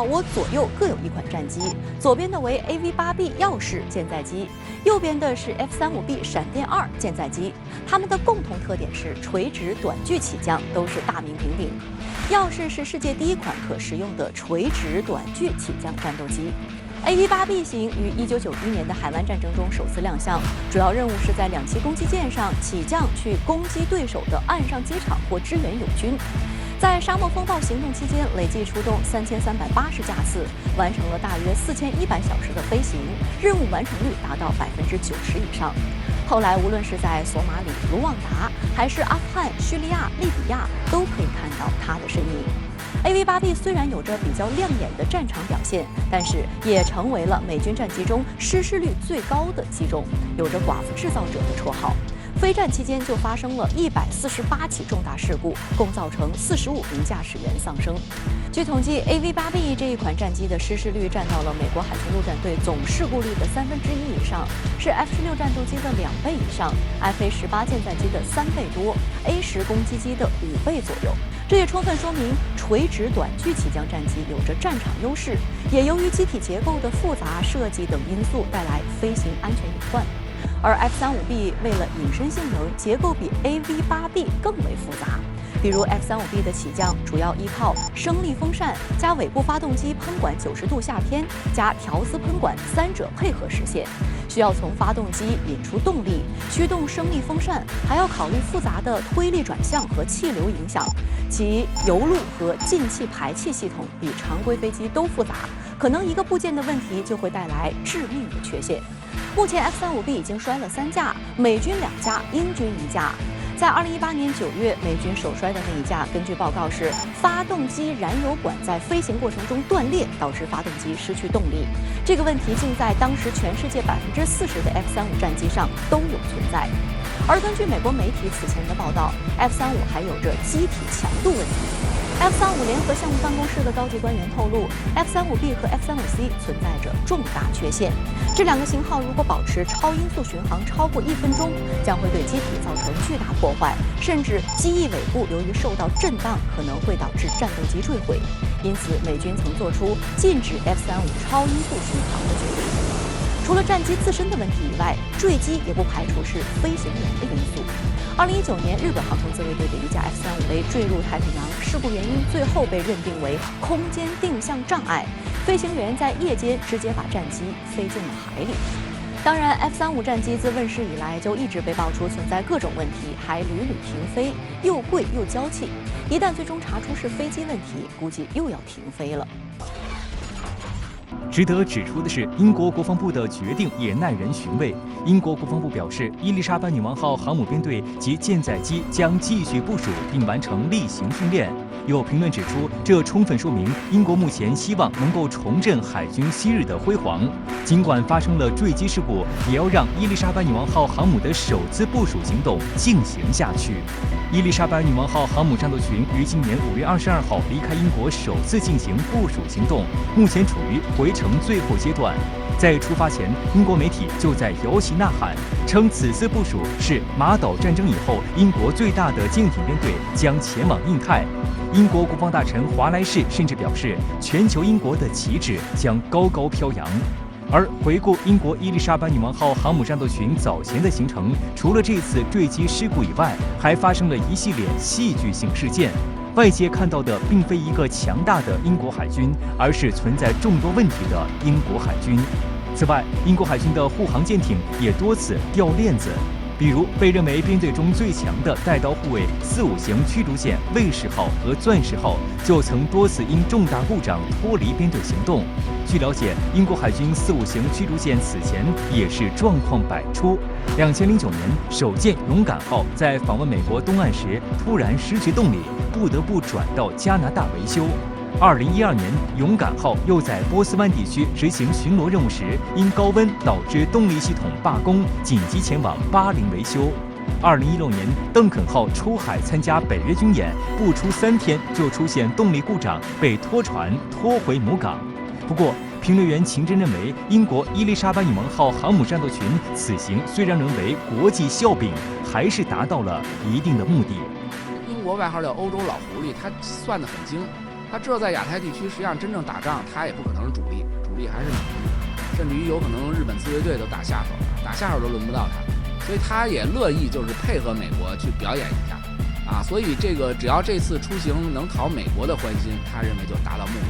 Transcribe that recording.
我左右各有一款战机，左边的为 AV-8B 耀式舰载机，右边的是 F-35B 闪电2舰载机。它们的共同特点是垂直短距起降，都是大名鼎鼎。耀式是世界第一款可食用的垂直短距起降战斗机。AV-8B 型于1991年的海湾战争中首次亮相，主要任务是在两栖攻击舰上起降去攻击对手的岸上机场或支援友军。在沙漠风暴行动期间，累计出动3380架次，完成了大约4100小时的飞行，任务完成率达到90%以上。后来，无论是在索马里、卢旺达，还是阿富汗、叙利亚、利比亚，都可以看到它的身影。AV-8B 虽然有着比较亮眼的战场表现，但是也成为了美军战机中失事率最高的机种，有着"寡妇制造者"的绰号。飞战期间就发生了148起重大事故，共造成45名驾驶员丧生。据统计 ，AV-8B 这一款战机的失事率占到了美国海军陆战队总事故率的1/3以上，是 F-16战斗机的2倍以上，F/A-18舰载机的3倍多，A-10攻击机的5倍左右。这也充分说明垂直短距起降战机有着战场优势，也由于机体结构的复杂设计等因素带来飞行安全隐患。而 F-35B 为了隐身性能，结构比 AV-8B 更为复杂。比如 F-35B 的起降主要依靠升力风扇加尾部发动机喷管90度下偏加调丝喷管三者配合实现，需要从发动机引出动力，驱动升力风扇，还要考虑复杂的推力转向和气流影响，其油路和进气排气系统比常规飞机都复杂，可能一个部件的问题就会带来致命的缺陷。目前 F-35B 已经摔了3架，美军2架，英军1架。在2018年9月，美军首摔的那一架，根据报告是发动机燃油管在飞行过程中断裂，导致发动机失去动力。这个问题竟在当时全世界40%的 F-35战机上都有存在。而根据美国媒体此前的报道 ，F-35还有着机体强度问题。F-35联合项目办公室的高级官员透露 ，F-35B 和 F-35C 存在着重大缺陷。这2个型号如果保持超音速巡航超过1分钟，将会对机体造成巨大破坏，甚至机翼尾部由于受到震荡，可能会导致战斗机坠毁。因此，美军曾做出禁止 F-35超音速巡航的决定。除了战机自身的问题以外，坠机也不排除是飞行员的因素。2019年，日本航空自卫队的一架 F-35A 坠入太平洋，事故原因最后被认定为空间定向障碍，飞行员在夜间直接把战机飞进了海里。当然 ，F-35战机自问世以来就一直被爆出存在各种问题，还屡屡停飞，又贵又娇气。一旦最终查出是飞机问题，估计又要停飞了。值得指出的是，英国国防部的决定也耐人寻味。英国国防部表示，伊丽莎白女王号航母编队及舰载机将继续部署并完成例行训练。有评论指出，这充分说明英国目前希望能够重振海军昔日的辉煌。尽管发生了坠机事故，也要让伊丽莎白女王号航母的首次部署行动进行下去。伊丽莎白女王号航母战斗群于今年5月22号离开英国，首次进行部署行动，目前处于回程最后阶段。在出发前，英国媒体就在摇旗呐喊，称此次部署是马岛战争以后英国最大的舰艇编队将前往印太。英国国防大臣华莱士甚至表示，全球英国的旗帜将高高飘扬。而回顾英国伊丽莎白女王号航母战斗群早前的行程，除了这次坠机事故以外，还发生了一系列戏剧性事件。外界看到的并非一个强大的英国海军，而是存在众多问题的英国海军。此外，英国海军的护航舰艇也多次掉链子，比如被认为编队中最强的带刀护卫45型驱逐舰卫士号和钻石号就曾多次因重大故障脱离编队行动。据了解，英国海军45型驱逐舰此前也是状况百出。2009年，首舰勇敢号在访问美国东岸时突然失去动力，不得不转到加拿大维修。2012年，勇敢号又在波斯湾地区执行巡逻任务时，因高温导致动力系统罢工，紧急前往巴林维修。2016年，邓肯号出海参加北约军演，不出3天就出现动力故障，被拖船拖回母港。不过，评论员秦真认为，英国伊丽莎白女王号航母战斗群此行虽然沦为国际笑柄，还是达到了一定的目的。英国外号叫欧洲老狐狸，他算得很精。他知道在亚太地区实际上真正打仗，他也不可能是主力，主力还是美军，甚至于有可能日本自卫队都打下手了，打下手都轮不到他，所以他也乐意就是配合美国去表演一下，所以这个只要这次出行能讨美国的欢心，他认为就达到目的。